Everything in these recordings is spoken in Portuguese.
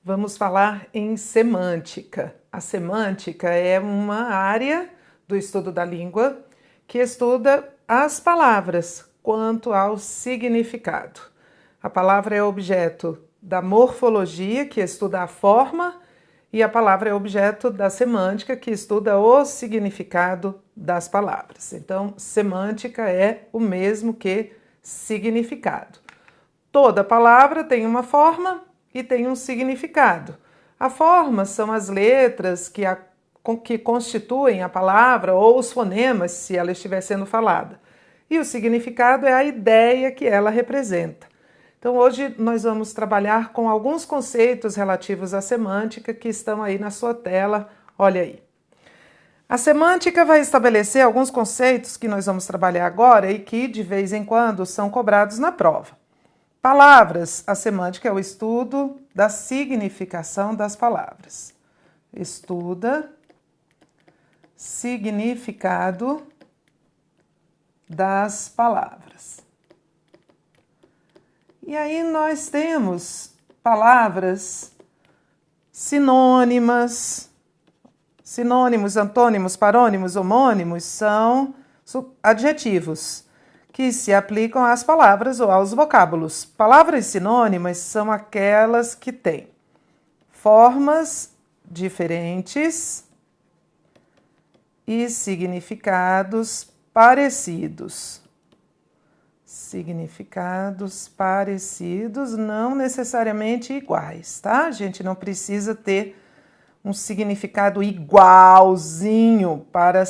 Vamos falar em semântica. A semântica é uma área do estudo da língua que estuda as palavras quanto ao significado. A palavra é objeto da morfologia, que estuda a forma, e a palavra é objeto da semântica, que estuda o significado das palavras. Então, semântica é o mesmo que significado. Toda palavra tem uma forma e tem um significado. A forma são as letras que constituem a palavra ou os fonemas, se ela estiver sendo falada. E o significado é a ideia que ela representa. Então, hoje nós vamos trabalhar com alguns conceitos relativos à semântica que estão aí na sua tela. Olha aí. A semântica vai estabelecer alguns conceitos que nós vamos trabalhar agora e que, de vez em quando, são cobrados na prova. Palavras. A semântica é o estudo da significação das palavras. Estuda significado das palavras. E aí nós temos palavras sinônimas. Sinônimos, antônimos, parônimos, homônimos são adjetivos que se aplicam às palavras ou aos vocábulos. Palavras sinônimas são aquelas que têm formas diferentes e significados parecidos. Significados parecidos, não necessariamente iguais, tá? A gente não precisa ter um significado igualzinho para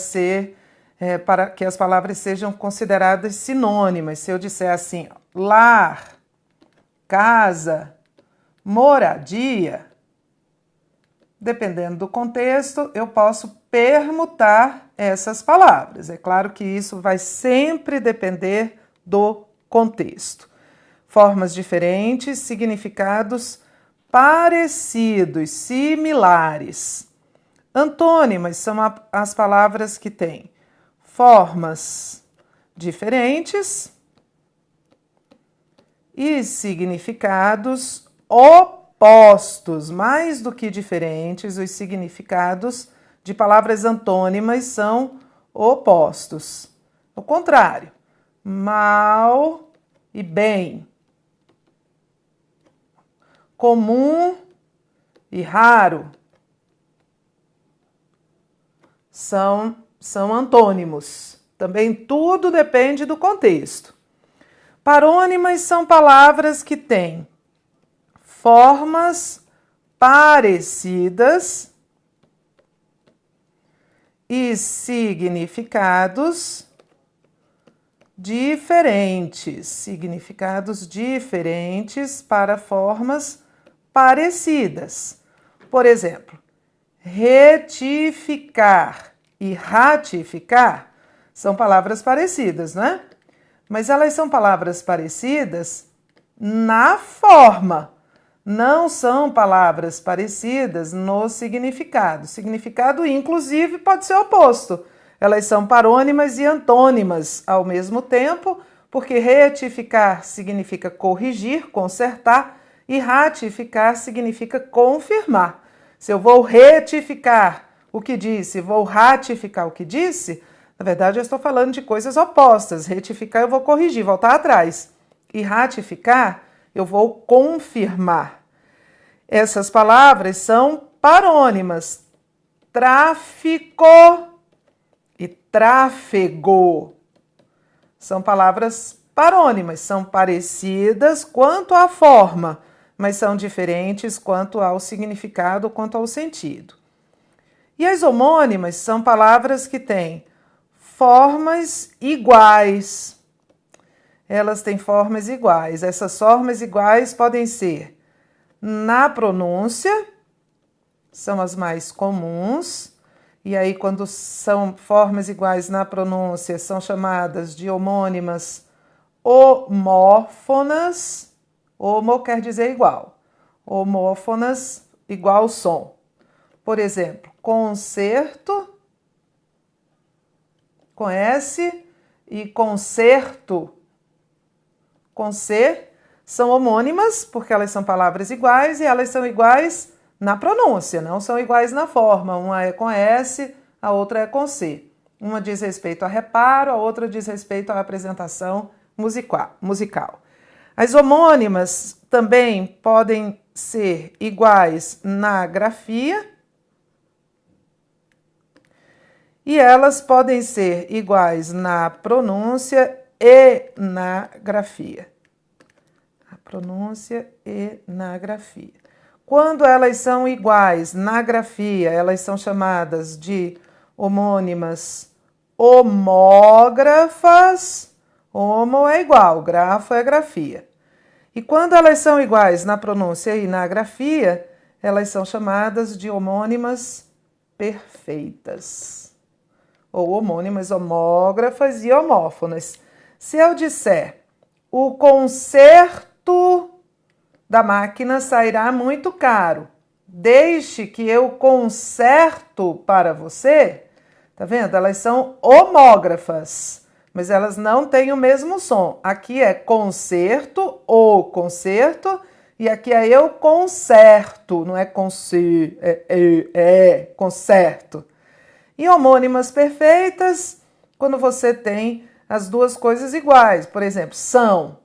que as palavras sejam consideradas sinônimas. Se eu disser assim, ó, lar, casa, moradia, dependendo do contexto, eu posso permutar essas palavras. É claro que isso vai sempre depender do contexto. Formas diferentes, significados parecidos, similares. Antônimas são as palavras que têm formas diferentes e significados opostos. Mais do que diferentes, os significados de palavras antônimas são opostos. O contrário, mal e bem, comum e raro são antônimos. Também tudo depende do contexto. Parônimas são palavras que têm formas parecidas e significados diferentes. Significados diferentes para formas parecidas. Por exemplo, retificar e ratificar são palavras parecidas, né? Mas elas são palavras parecidas na forma, não são palavras parecidas no significado. Significado, inclusive, pode ser oposto. Elas são parônimas e antônimas ao mesmo tempo, porque retificar significa corrigir, consertar, e ratificar significa confirmar. Se eu vou retificar o que disse, vou ratificar o que disse, na verdade eu estou falando de coisas opostas. Retificar eu vou corrigir, voltar atrás. E ratificar eu vou confirmar. Essas palavras são parônimas. Tráfico e tráfego são palavras parônimas, são parecidas quanto à forma, mas são diferentes quanto ao significado, quanto ao sentido. E as homônimas são palavras que têm formas iguais. Elas têm formas iguais. Essas formas iguais podem ser na pronúncia, são as mais comuns, e aí quando são formas iguais na pronúncia, são chamadas de homônimas homófonas. Homo quer dizer igual. Homófonas, igual som. Por exemplo, concerto, com S, e concerto, com C, são homônimas, porque elas são palavras iguais e elas são iguais na pronúncia, não são iguais na forma. Uma é com S, a outra é com C. Uma diz respeito a reparo, a outra diz respeito à apresentação musical. As homônimas também podem ser iguais na grafia e elas podem ser iguais na pronúncia e na grafia. A pronúncia e na grafia. Quando elas são iguais na grafia, elas são chamadas de homônimas homógrafas. Homo é igual, grafo é grafia. E quando elas são iguais na pronúncia e na grafia, elas são chamadas de homônimas perfeitas. Ou homônimas homógrafas e homófonas. Se eu disser o conserto da máquina sairá muito caro, deixe que eu conserto para você, tá vendo? Elas são homógrafas, mas elas não têm o mesmo som. Aqui é concerto ou concerto, e aqui é eu conserto, não é concerto, é concerto. E homônimas perfeitas, quando você tem as duas coisas iguais. Por exemplo, são,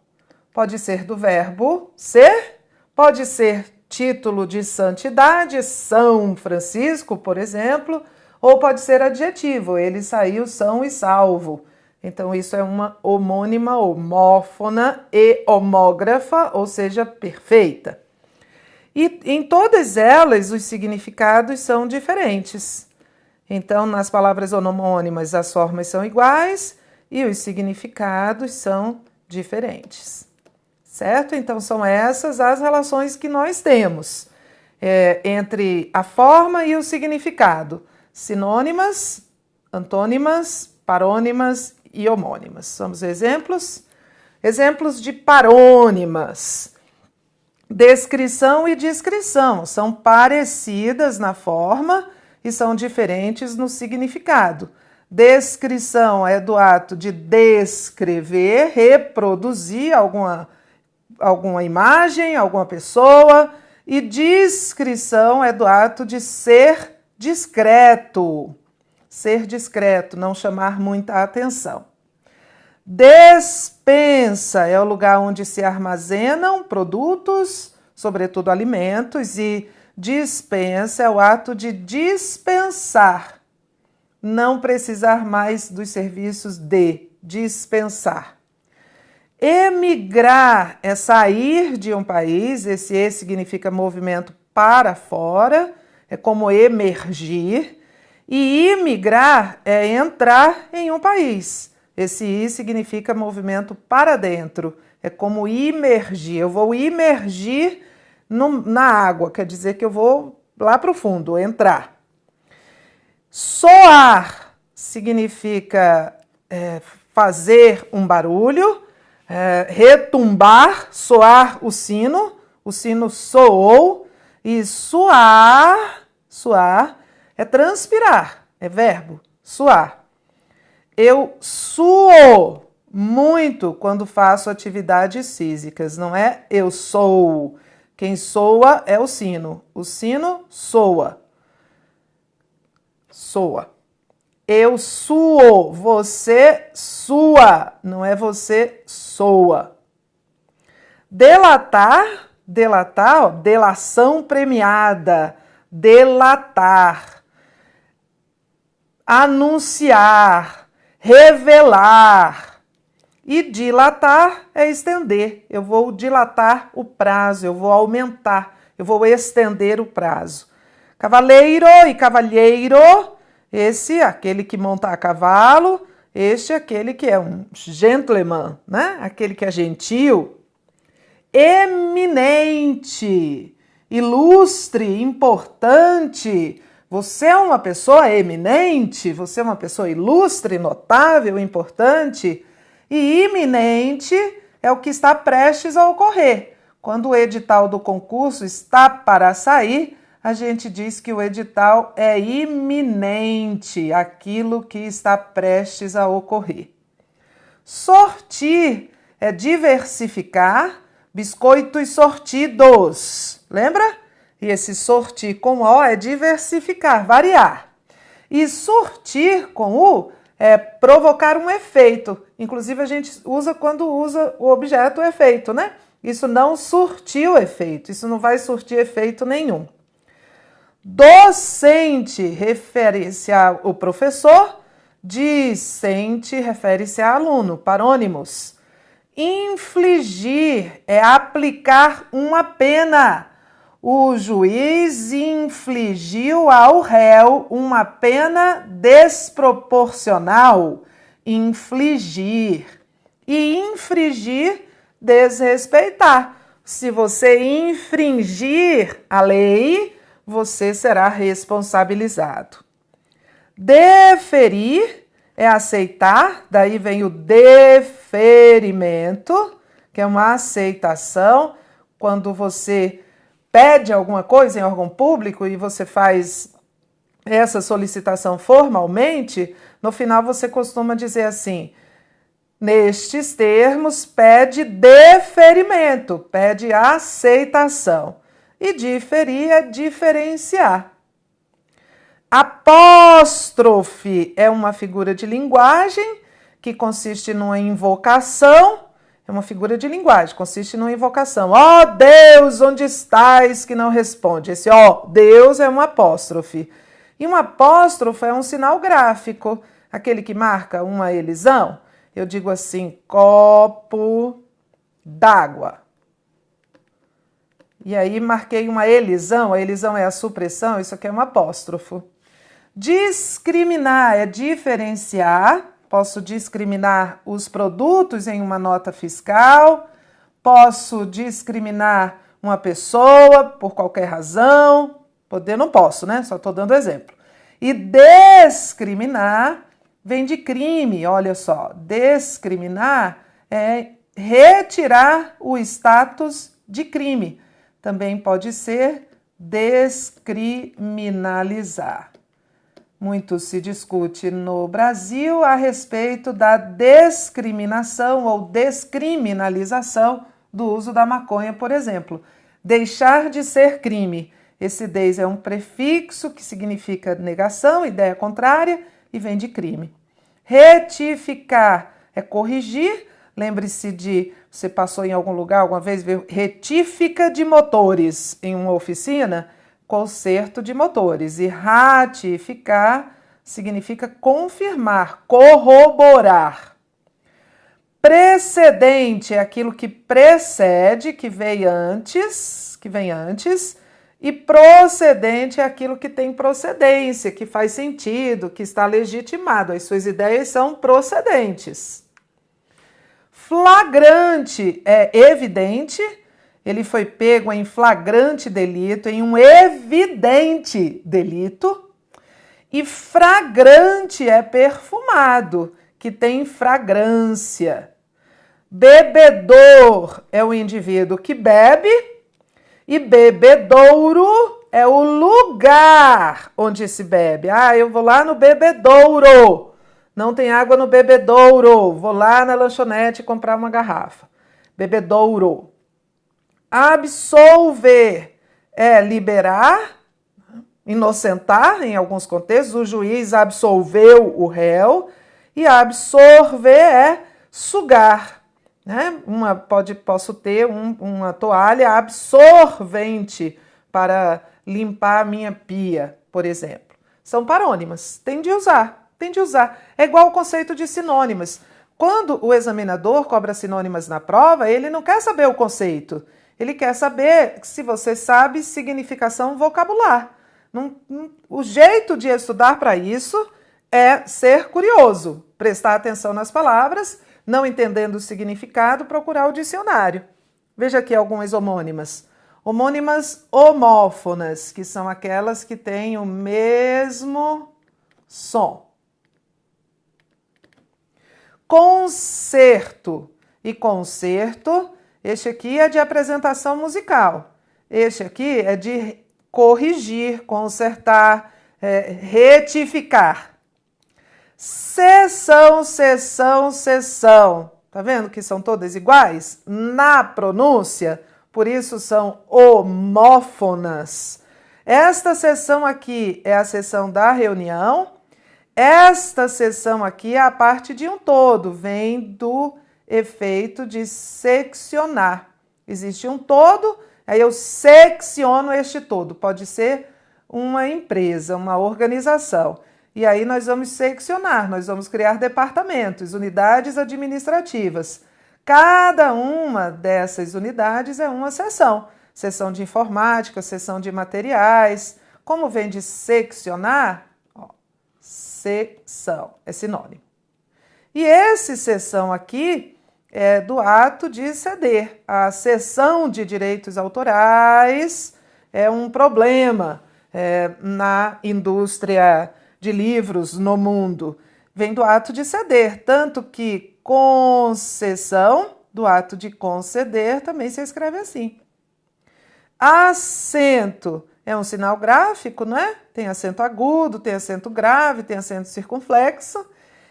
pode ser do verbo ser, pode ser título de santidade, São Francisco, por exemplo, ou pode ser adjetivo, ele saiu são e salvo. Então, isso é uma homônima, homófona e homógrafa, ou seja, perfeita. E em todas elas, os significados são diferentes. Então, nas palavras homônimas, as formas são iguais e os significados são diferentes. Certo? Então, são essas as relações que nós temos entre a forma e o significado. Sinônimas, antônimas, parônimas e homônimas. Vamos ver exemplos? Exemplos de parônimas. Descrição e descrição são parecidas na forma e são diferentes no significado. Descrição é do ato de descrever, reproduzir alguma imagem, alguma pessoa, e descrição é do ato de ser discreto. Ser discreto, não chamar muita atenção. Despensa é o lugar onde se armazenam produtos, sobretudo alimentos, e dispensa é o ato de dispensar, não precisar mais dos serviços de dispensar. Emigrar é sair de um país, esse E significa movimento para fora, é como emergir, e imigrar é entrar em um país. Esse I significa movimento para dentro, é como imergir. Eu vou imergir na água, quer dizer que eu vou lá para o fundo, entrar. Soar significa fazer um barulho, retumbar, soar o sino soou, e suar é transpirar, é verbo, suar. Eu suo muito quando faço atividades físicas, não é eu sou. Quem soa é o sino soa. Soa. Eu suo, você sua, não é você soa. Delatar, ó, delação premiada, delatar. Anunciar, revelar. E dilatar é estender. Eu vou dilatar o prazo, eu vou aumentar, eu vou estender o prazo. Cavaleiro e cavalheiro, esse aquele que monta a cavalo, este aquele que é um gentleman, né? Aquele que é gentil. Eminente, ilustre, importante. Você é uma pessoa eminente, você é uma pessoa ilustre, notável, importante. E iminente é o que está prestes a ocorrer. Quando o edital do concurso está para sair, a gente diz que o edital é iminente, aquilo que está prestes a ocorrer. Sortir é diversificar, Biscoitos sortidos. Lembra? E esse sortir com O é diversificar, variar. E surtir com U é provocar um efeito. Inclusive, a gente usa quando usa o objeto efeito, né? Isso não surtiu efeito, isso não vai surtir efeito nenhum. Docente refere-se ao professor, discente refere-se a aluno, parônimos. Infligir é aplicar uma pena. O juiz infligiu ao réu uma pena desproporcional. Infligir. E infringir, desrespeitar. Se você infringir a lei, você será responsabilizado. Deferir é aceitar, daí vem o deferimento, que é uma aceitação. Quando você pede alguma coisa em órgão público e você faz essa solicitação formalmente, no final você costuma dizer assim: nestes termos, pede deferimento, pede aceitação. E diferir é diferenciar. Apóstrofe é uma figura de linguagem que consiste numa invocação. É uma figura de linguagem, consiste numa invocação. Ó Deus, onde estás que não responde? Esse ó Deus é uma apóstrofe. E um apóstrofo é um sinal gráfico, aquele que marca uma elisão. Eu digo assim, copo d'água. E aí marquei uma elisão, a elisão é a supressão, isso aqui é um apóstrofo. Discriminar é diferenciar, posso discriminar os produtos em uma nota fiscal, posso discriminar uma pessoa por qualquer razão, poder não posso, né? Só estou dando exemplo. E discriminar vem de crime, olha só, discriminar é retirar o status de crime. Também pode ser descriminalizar. Muito se discute no Brasil a respeito da discriminação ou descriminalização do uso da maconha, por exemplo. Deixar de ser crime. Esse des é um prefixo que significa negação, ideia contrária, e vem de crime. Retificar é corrigir. Lembre-se de, você passou em algum lugar alguma vez, viu? Retífica de motores em uma oficina, conserto de motores. E ratificar significa confirmar, corroborar. Precedente é aquilo que precede, que vem antes, e procedente é aquilo que tem procedência, que faz sentido, que está legitimado. As suas ideias são procedentes. Flagrante é evidente, ele foi pego em flagrante delito, em um evidente delito. E fragrante é perfumado, que tem fragrância. Bebedor é o indivíduo que bebe e bebedouro é o lugar onde se bebe. Ah, eu vou lá no bebedouro. Não tem água no bebedouro. Vou lá na lanchonete comprar uma garrafa. Bebedouro. Absolver é liberar, inocentar, em alguns contextos. O juiz absolveu o réu. E absorver é sugar. Né? Posso ter uma toalha absorvente para limpar a minha pia, por exemplo. São parônimas. Tem de usar. É igual o conceito de sinônimas. Quando o examinador cobra sinônimas na prova, ele não quer saber o conceito. Ele quer saber se você sabe significação vocabular. O jeito de estudar para isso é ser curioso, prestar atenção nas palavras, não entendendo o significado, procurar o dicionário. Veja aqui algumas homônimas. Homônimas homófonas, que são aquelas que têm o mesmo som. Concerto e concerto, este aqui é de apresentação musical. Este aqui é de corrigir, consertar, retificar. Sessão. Tá vendo que são todas iguais? Na pronúncia, por isso são homófonas. Esta seção aqui é a seção da reunião. Esta seção aqui é a parte de um todo, vem do efeito de seccionar. Existe um todo, aí eu secciono este todo. Pode ser uma empresa, uma organização. E aí nós vamos seccionar, nós vamos criar departamentos, unidades administrativas. Cada uma dessas unidades é uma seção. Seção de informática, seção de materiais. Como vem de seccionar, ó, seção é sinônimo. E esse seção aqui é do ato de ceder. A cessão de direitos autorais é um problema na indústria de livros no mundo. Vem do ato de ceder, tanto que concessão, do ato de conceder, também se escreve assim. Acento é um sinal gráfico, né? Tem acento agudo, tem acento grave, tem acento circunflexo.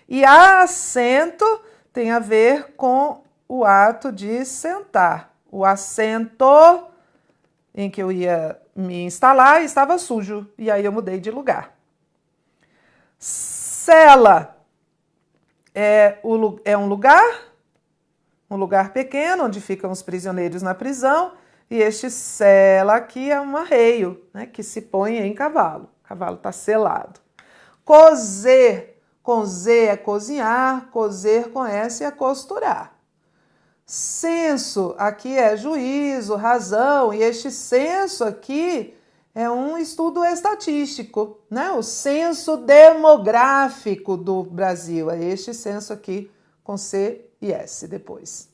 E acento tem a ver com o ato de sentar. O assento em que eu ia me instalar estava sujo, e aí eu mudei de lugar. Cela é um lugar pequeno, onde ficam os prisioneiros na prisão, e este cela aqui é um arreio, né, que se põe em cavalo. O cavalo está selado. Cozer, com Z é cozinhar, cozer com S é costurar. Senso, aqui é juízo, razão, e este senso aqui é um estudo estatístico, né? O censo demográfico do Brasil, é este censo aqui com C e S depois.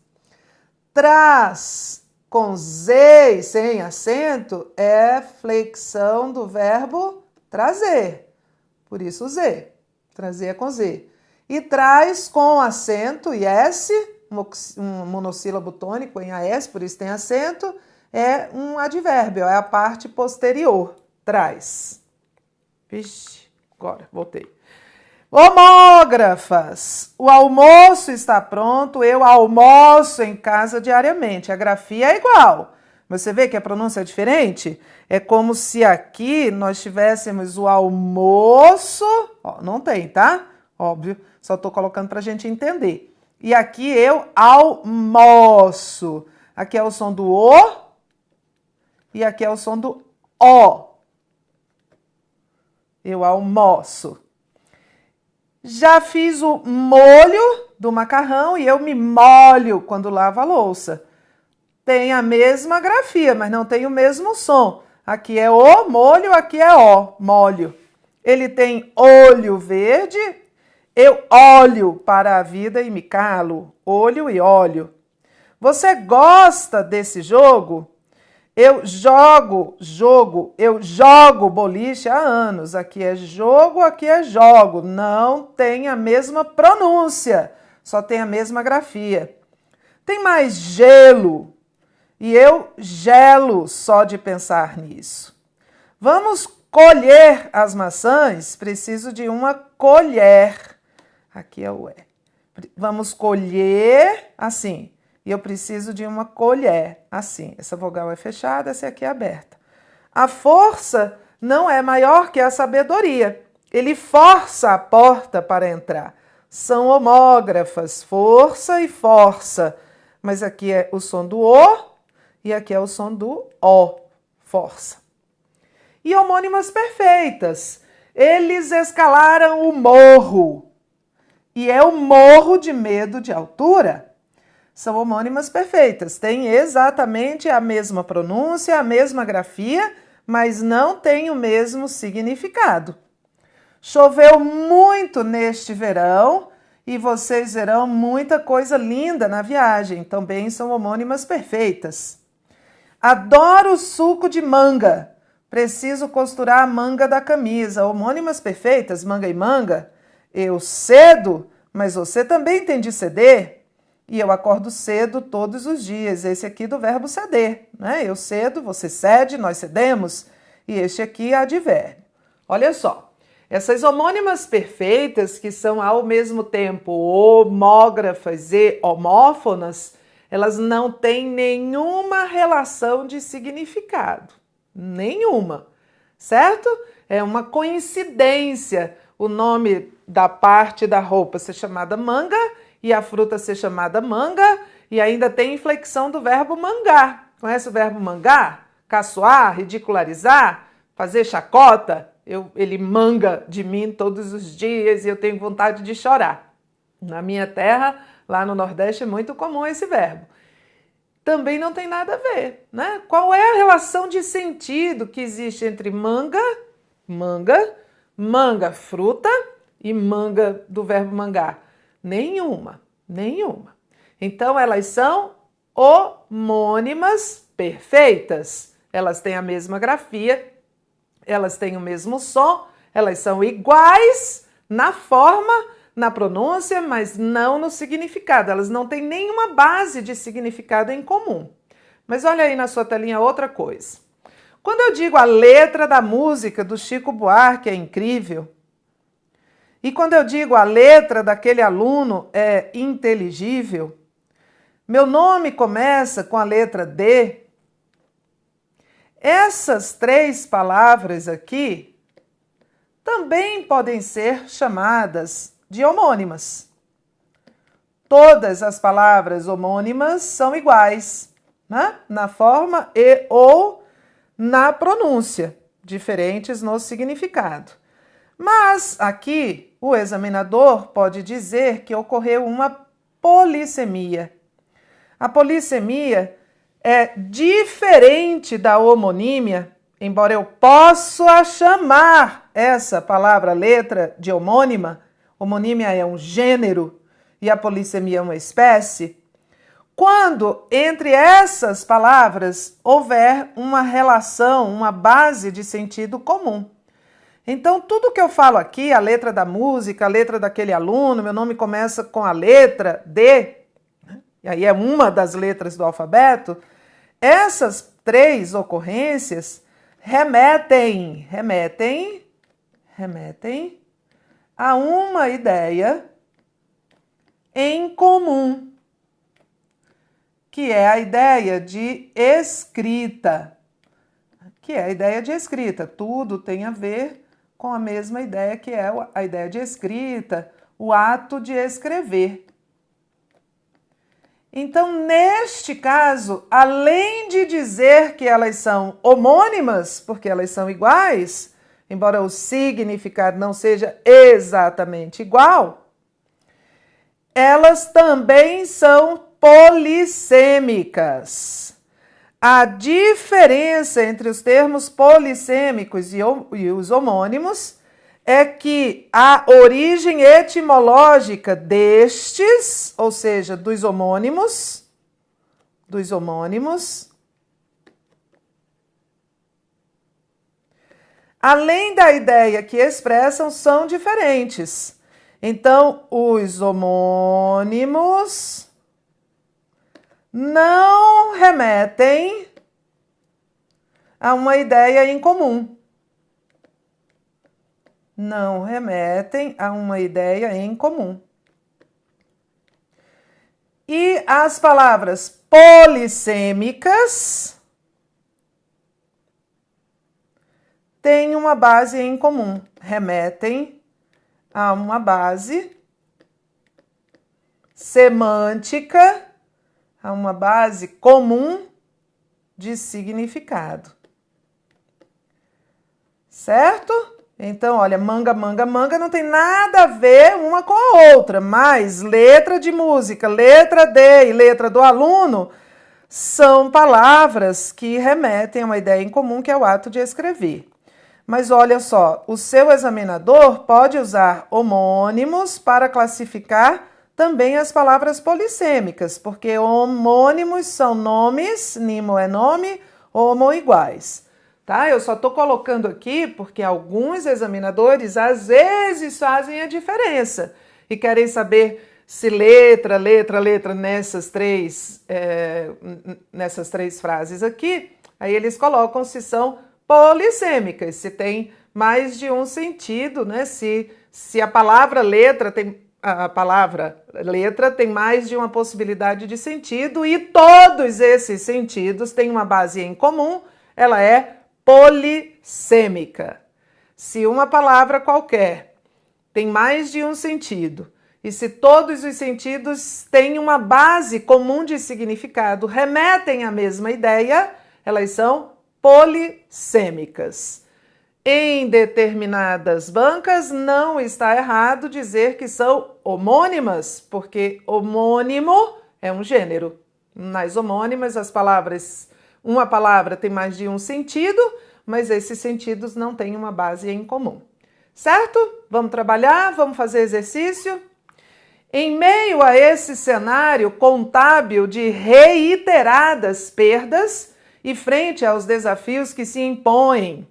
Traz, com Z e sem acento, é flexão do verbo trazer, por isso Z, trazer é com Z. E traz com acento e S, um monossílabo tônico em AS, por isso tem acento, é um advérbio, é a parte posterior, traz. Vixe, agora, voltei. Homógrafas. O almoço está pronto, eu almoço em casa diariamente. A grafia é igual, mas você vê que a pronúncia é diferente? É como se aqui nós tivéssemos o almoço, ó, não tem, tá? Óbvio, só estou colocando para a gente entender. E aqui eu almoço. Aqui é o som do O e aqui é o som do O. Eu almoço. Já fiz o molho do macarrão e eu me molho quando lavo a louça. Tem a mesma grafia, mas não tem o mesmo som. Aqui é o molho, aqui é o molho. Ele tem olho verde. Eu olho para a vida e me calo. Olho e óleo. Você gosta desse jogo? Eu jogo boliche há anos. Aqui é jogo, aqui é jogo. Não tem a mesma pronúncia, só tem a mesma grafia. Tem mais gelo. E eu gelo só de pensar nisso. Vamos colher as maçãs? Preciso de uma colher. Aqui é o E. Vamos colher assim. E eu preciso de uma colher, assim. Essa vogal é fechada, essa aqui é aberta. A força não é maior que a sabedoria. Ele força a porta para entrar. São homógrafas, força e força. Mas aqui é o som do O e aqui é o som do O, força. E homônimas perfeitas. Eles escalaram o morro. E é o morro de medo de altura. São homônimas perfeitas, têm exatamente a mesma pronúncia, a mesma grafia, mas não têm o mesmo significado. Choveu muito neste verão e vocês verão muita coisa linda na viagem, também são homônimas perfeitas. Adoro suco de manga, preciso costurar a manga da camisa, homônimas perfeitas, manga e manga. Eu cedo, mas você também tem de ceder. E eu acordo cedo todos os dias. Esse aqui do verbo ceder, né? Eu cedo, você cede, nós cedemos. E este aqui é advérbio. Olha só, Essas homônimas perfeitas, que são ao mesmo tempo homógrafas e homófonas, elas não têm nenhuma relação de significado. Nenhuma, certo? É uma coincidência o nome da parte da roupa ser chamada manga e a fruta ser chamada manga, e ainda tem inflexão do verbo mangar. Conhece o verbo mangar? Caçoar, ridicularizar, fazer chacota. Ele manga de mim todos os dias e eu tenho vontade de chorar. Na minha terra, lá no Nordeste, é muito comum esse verbo. Também não tem nada a ver, né? Qual é a relação de sentido que existe entre manga, fruta, e manga do verbo mangar? Nenhuma. Então, elas são homônimas perfeitas. Elas têm a mesma grafia, elas têm o mesmo som, elas são iguais na forma, na pronúncia, mas não no significado. Elas não têm nenhuma base de significado em comum. Mas olha aí na sua telinha outra coisa. Quando eu digo a letra da música do Chico Buarque é incrível, e quando eu digo a letra daquele aluno é inteligível, meu nome começa com a letra D. Essas três palavras aqui também podem ser chamadas de homônimas. Todas as palavras homônimas são iguais, né? Na forma e ou na pronúncia, diferentes no significado. Mas aqui o examinador pode dizer que ocorreu uma polissemia. A polissemia é diferente da homonímia, embora eu possa chamar essa palavra letra de homônima. Homonímia é um gênero e a polissemia é uma espécie. Quando entre essas palavras houver uma relação, uma base de sentido comum. Então, tudo que eu falo aqui, a letra da música, a letra daquele aluno, meu nome começa com a letra D, e aí é uma das letras do alfabeto, essas três ocorrências remetem a uma ideia em comum, que é a ideia de escrita. Tudo tem a ver com a mesma ideia, que é a ideia de escrita, o ato de escrever. Então, neste caso, além de dizer que elas são homônimas, porque elas são iguais, embora o significado não seja exatamente igual, elas também são polissêmicas. A diferença entre os termos polissêmicos e os homônimos é que a origem etimológica destes, ou seja, dos homônimos, além da ideia que expressam, são diferentes. Então, os homônimos não remetem a uma ideia em comum. E as palavras polissêmicas têm uma base em comum, remetem a uma base semântica, a uma base comum de significado. Certo? Então, olha, manga não tem nada a ver uma com a outra, mas letra de música, letra D e letra do aluno são palavras que remetem a uma ideia em comum, que é o ato de escrever. Mas olha só, o seu examinador pode usar homônimos para classificar também as palavras polissêmicas, porque homônimos são nomes, nimo é nome, homo iguais. Tá? Eu só estou colocando aqui porque alguns examinadores às vezes fazem a diferença e querem saber se letra nessas três frases aqui, aí eles colocam se são polissêmicas, se tem mais de um sentido, né? Se a palavra letra tem mais de uma possibilidade de sentido e todos esses sentidos têm uma base em comum, ela é polissêmica. Se uma palavra qualquer tem mais de um sentido e se todos os sentidos têm uma base comum de significado, remetem à mesma ideia, elas são polissêmicas. Em determinadas bancas, não está errado dizer que são homônimas, porque homônimo é um gênero. Nas homônimas, uma palavra tem mais de um sentido, mas esses sentidos não têm uma base em comum. Certo? Vamos trabalhar? Vamos fazer exercício? Em meio a esse cenário contábil de reiteradas perdas e frente aos desafios que se impõem,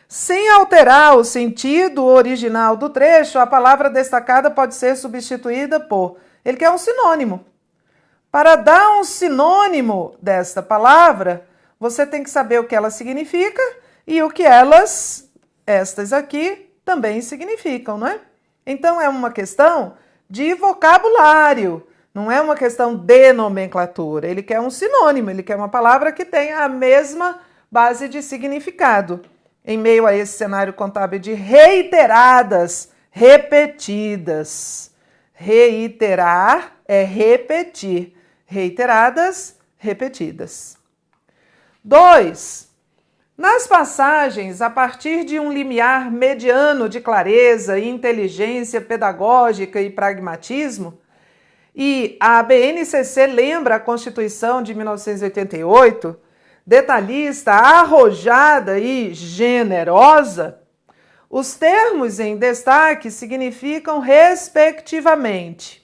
sem alterar o sentido original do trecho, a palavra destacada pode ser substituída por... Ele quer um sinônimo. Para dar um sinônimo desta palavra, você tem que saber o que ela significa e o que estas aqui, também significam, não é? Então, é uma questão de vocabulário, não é uma questão de nomenclatura. Ele quer um sinônimo, ele quer uma palavra que tenha a mesma base de significado. Em meio a esse cenário contábil de reiteradas, repetidas. Reiterar é repetir. Reiteradas, repetidas. 2. Nas passagens, a partir de um limiar mediano de clareza, inteligência pedagógica e pragmatismo, e a BNCC lembra a Constituição de 1988, detalhista, arrojada e generosa, os termos em destaque significam, respectivamente,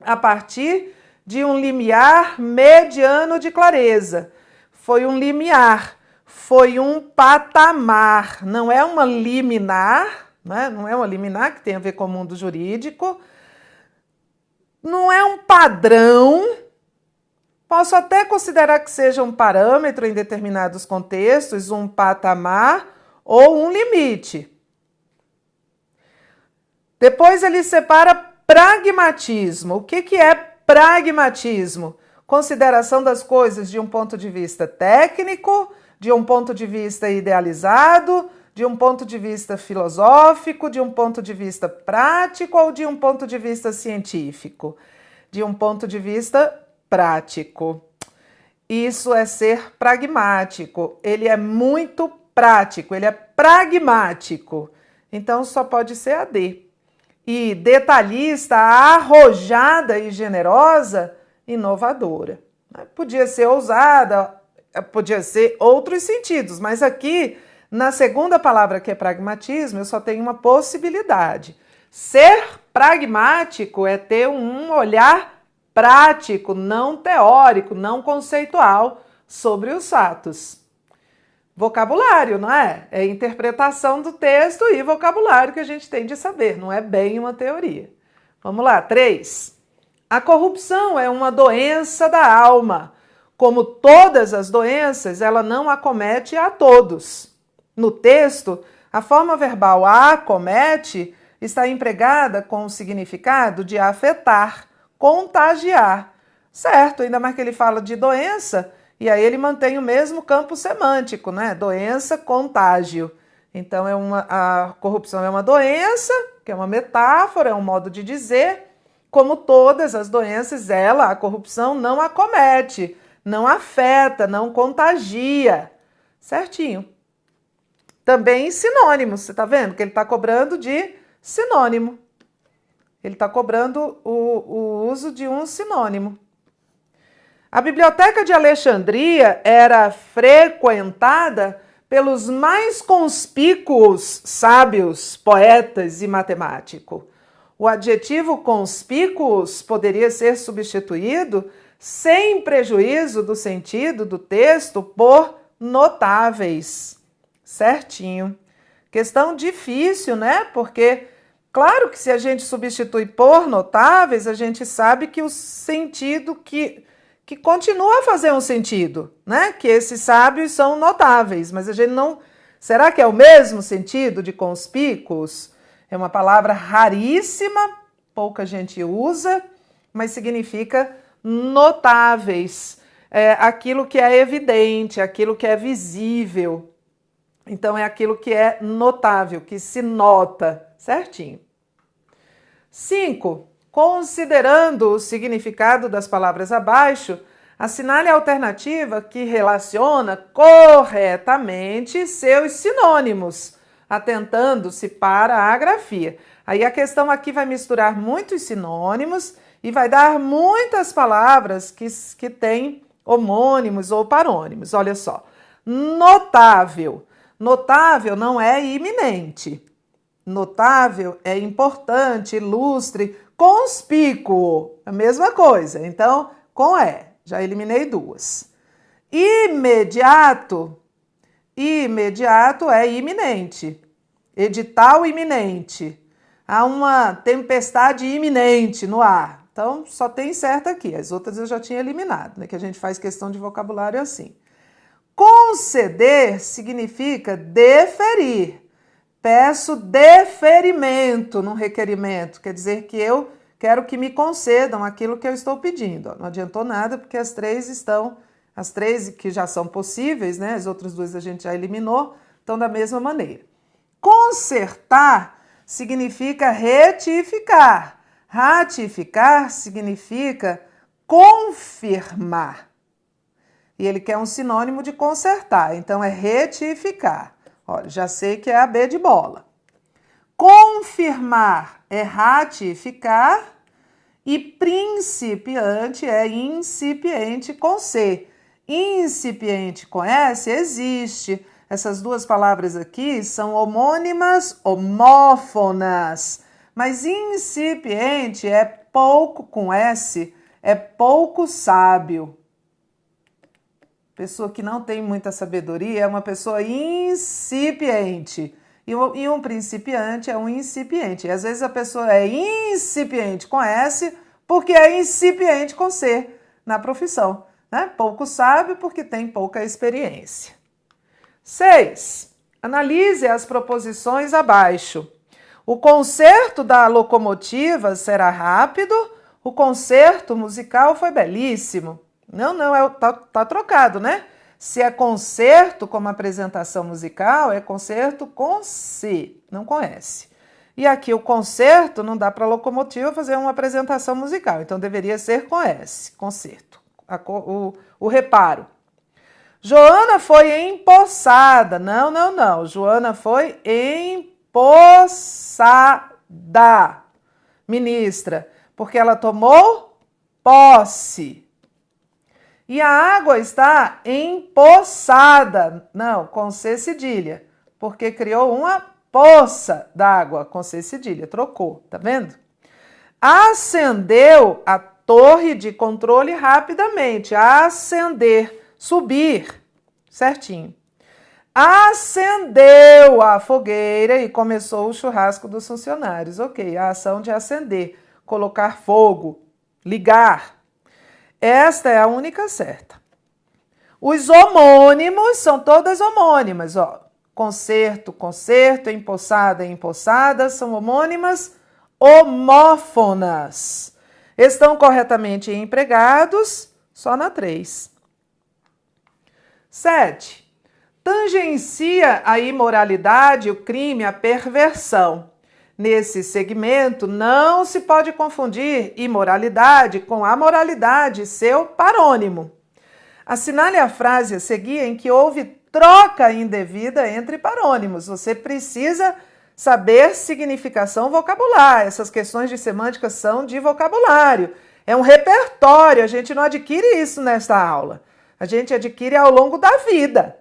a partir de um limiar mediano de clareza. Foi um limiar, foi um patamar, não é uma liminar, né? Não é uma liminar que tem a ver com o mundo jurídico, não é um padrão. Posso até considerar que seja um parâmetro em determinados contextos, um patamar ou um limite. Depois ele separa pragmatismo. O que é pragmatismo? Consideração das coisas de um ponto de vista técnico, de um ponto de vista idealizado, de um ponto de vista filosófico, de um ponto de vista prático ou de um ponto de vista científico? De um ponto de vista prático. Isso é ser pragmático. Ele é muito prático, ele é pragmático. Então só pode ser a D. E detalhista, arrojada e generosa, inovadora. Podia ser ousada, podia ser outros sentidos, mas aqui, na segunda palavra, que é pragmatismo, eu só tenho uma possibilidade. Ser pragmático é ter um olhar prático, não teórico, não conceitual sobre os fatos. Vocabulário, não é? É interpretação do texto e vocabulário que a gente tem de saber, não é bem uma teoria. Vamos lá, 3. A corrupção é uma doença da alma. Como todas as doenças, ela não acomete a todos. No texto, a forma verbal acomete está empregada com o significado de afetar, contagiar. Certo, ainda mais que ele fala de doença, e aí ele mantém o mesmo campo semântico, né? Doença, contágio. Então, a corrupção é uma doença, que é uma metáfora, é um modo de dizer. Como todas as doenças, a corrupção não acomete, não afeta, não contagia. Certinho. Também sinônimos, você está vendo que ele está cobrando de sinônimo. Ele está cobrando o uso de um sinônimo. A Biblioteca de Alexandria era frequentada pelos mais conspícuos sábios, poetas e matemáticos. O adjetivo conspícuos poderia ser substituído, sem prejuízo do sentido do texto, por notáveis. Certinho. Questão difícil, né? Porque, claro que se a gente substitui por notáveis, a gente sabe que o sentido que continua a fazer um sentido, né? Que esses sábios são notáveis, mas a gente não Será que é o mesmo sentido de conspícuos? É uma palavra raríssima, pouca gente usa, mas significa notáveis. É aquilo que é evidente, aquilo que é visível. Então, é aquilo que é notável, que se nota, certinho. 5. Considerando o significado das palavras abaixo, assinale a alternativa que relaciona corretamente seus sinônimos, atentando-se para a grafia. Aí a questão aqui vai misturar muitos sinônimos e vai dar muitas palavras que têm homônimos ou parônimos. Olha só, notável. Notável não é iminente. Notável é importante, ilustre, conspícuo, a mesma coisa. Então, com E, já eliminei duas. Imediato, imediato é iminente. Edital iminente. Há uma tempestade iminente no ar. Então, só tem certo aqui. As outras eu já tinha eliminado, né? Que a gente faz questão de vocabulário assim. Conceder significa deferir. Peço deferimento no requerimento, quer dizer que eu quero que me concedam aquilo que eu estou pedindo. Não adiantou nada, porque as três que já são possíveis, né? As outras duas a gente já eliminou, estão da mesma maneira. Consertar significa retificar. Ratificar significa confirmar. E ele quer um sinônimo de consertar, então é retificar. Olha, já sei que é a B de bola. Confirmar é ratificar e principiante é incipiente com C. Incipiente com S existe. Essas duas palavras aqui são homônimas, homófonas. Mas incipiente é pouco com S, é pouco sábio. Pessoa que não tem muita sabedoria é uma pessoa incipiente. E um principiante é um incipiente. E às vezes a pessoa é incipiente com S porque é incipiente com C na profissão. Né? Pouco sábio porque tem pouca experiência. 6. Analise as proposições abaixo. O concerto da locomotiva será rápido. O concerto musical foi belíssimo. Não, tá trocado, né? Se é concerto como apresentação musical, é concerto com C, não com S. E aqui o concerto não dá para a locomotiva fazer uma apresentação musical, então deveria ser com S, concerto. O reparo. Joana foi empossada. Não. Joana foi empossada, ministra, porque ela tomou posse. E a água está empoçada. Não, com C cedilha, porque criou uma poça d'água com C cedilha, trocou, tá vendo? Acendeu a torre de controle rapidamente. Acender, subir, certinho. Acendeu a fogueira e começou o churrasco dos funcionários. Ok, a ação de acender, colocar fogo, ligar. Esta é a única certa. Os homônimos são todas homônimas, ó. Concerto, empossada, empossada, são homônimas homófonas. Estão corretamente empregados só na 3. 7. Tangencia a imoralidade, o crime, a perversão. Nesse segmento, não se pode confundir imoralidade com amoralidade, seu parônimo. Assinale a frase a seguir em que houve troca indevida entre parônimos. Você precisa saber significação vocabular. Essas questões de semântica são de vocabulário. É um repertório, a gente não adquire isso nesta aula. A gente adquire ao longo da vida.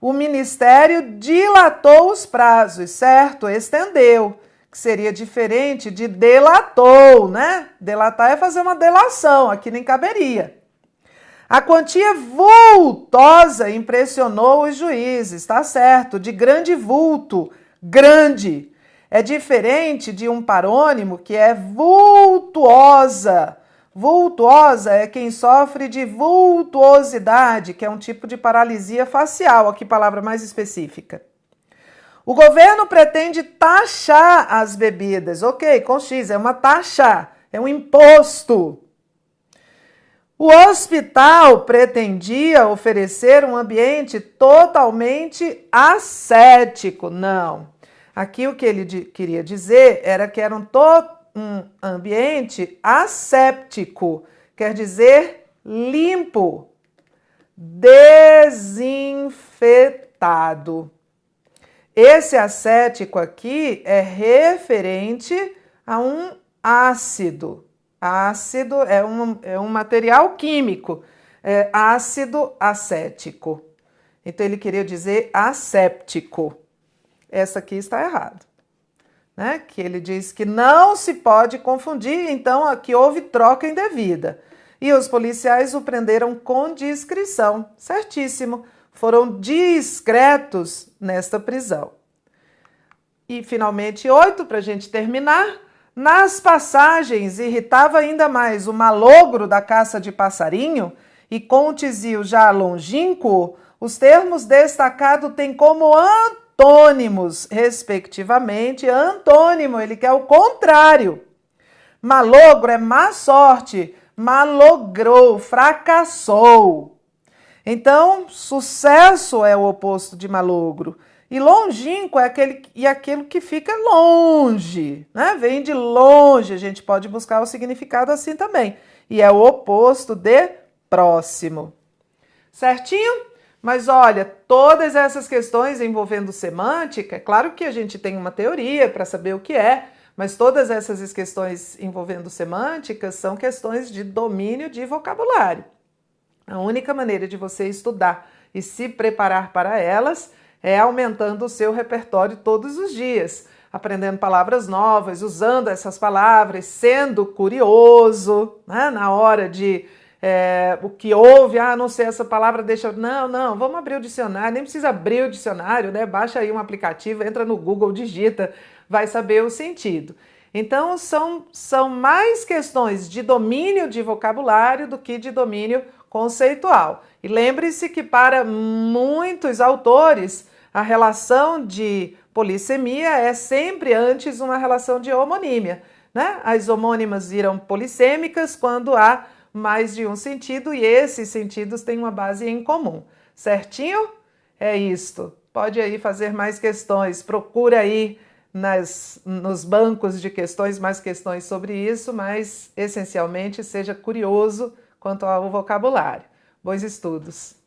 O Ministério dilatou os prazos, certo? Estendeu, que seria diferente de delatou, né? Delatar é fazer uma delação, aqui nem caberia. A quantia vultosa impressionou os juízes, tá certo? De grande vulto, grande. É diferente de um parônimo que é vultuosa. Vultuosa é quem sofre de vultuosidade, que é um tipo de paralisia facial. Aqui, palavra mais específica. O governo pretende taxar as bebidas. Ok, com X, é uma taxa, é um imposto. O hospital pretendia oferecer um ambiente totalmente ascético. Não. Aqui o que ele queria dizer era que era um ambiente asséptico, quer dizer limpo, desinfetado. Esse acético aqui é referente a um ácido. Ácido é um material químico, é ácido acético. Então, ele queria dizer asséptico. Essa aqui está errado, né? Que ele diz que não se pode confundir, então aqui houve troca indevida. E os policiais o prenderam com discrição. Certíssimo. Foram discretos nesta prisão. E, finalmente, 8, para a gente terminar. Nas passagens, irritava ainda mais o malogro da caça de passarinho e com o tizio já longínquo, os termos destacados têm como antônimos, respectivamente. Antônimo, ele quer o contrário. Malogro é má sorte, malogrou, fracassou. Então, sucesso é o oposto de malogro. E longínquo é aquilo que fica longe, né? Vem de longe, a gente pode buscar o significado assim também. E é o oposto de próximo. Certinho? Mas olha, todas essas questões envolvendo semântica, é claro que a gente tem uma teoria para saber o que é, mas todas essas questões envolvendo semântica são questões de domínio de vocabulário. A única maneira de você estudar e se preparar para elas é aumentando o seu repertório todos os dias, aprendendo palavras novas, usando essas palavras, sendo curioso, né? Na hora de o que houve, não sei essa palavra, deixa... Não, vamos abrir o dicionário, nem precisa abrir o dicionário, né? Baixa aí um aplicativo, entra no Google, digita, vai saber o sentido. Então, são mais questões de domínio de vocabulário do que de domínio conceitual. E lembre-se que para muitos autores a relação de polissemia é sempre antes uma relação de homonímia, né? As homônimas viram polissêmicas quando há mais de um sentido e esses sentidos têm uma base em comum. Certinho? É isto. Pode aí fazer mais questões, procura aí nos bancos de questões mais questões sobre isso, mas essencialmente seja curioso quanto ao vocabulário. Bons estudos!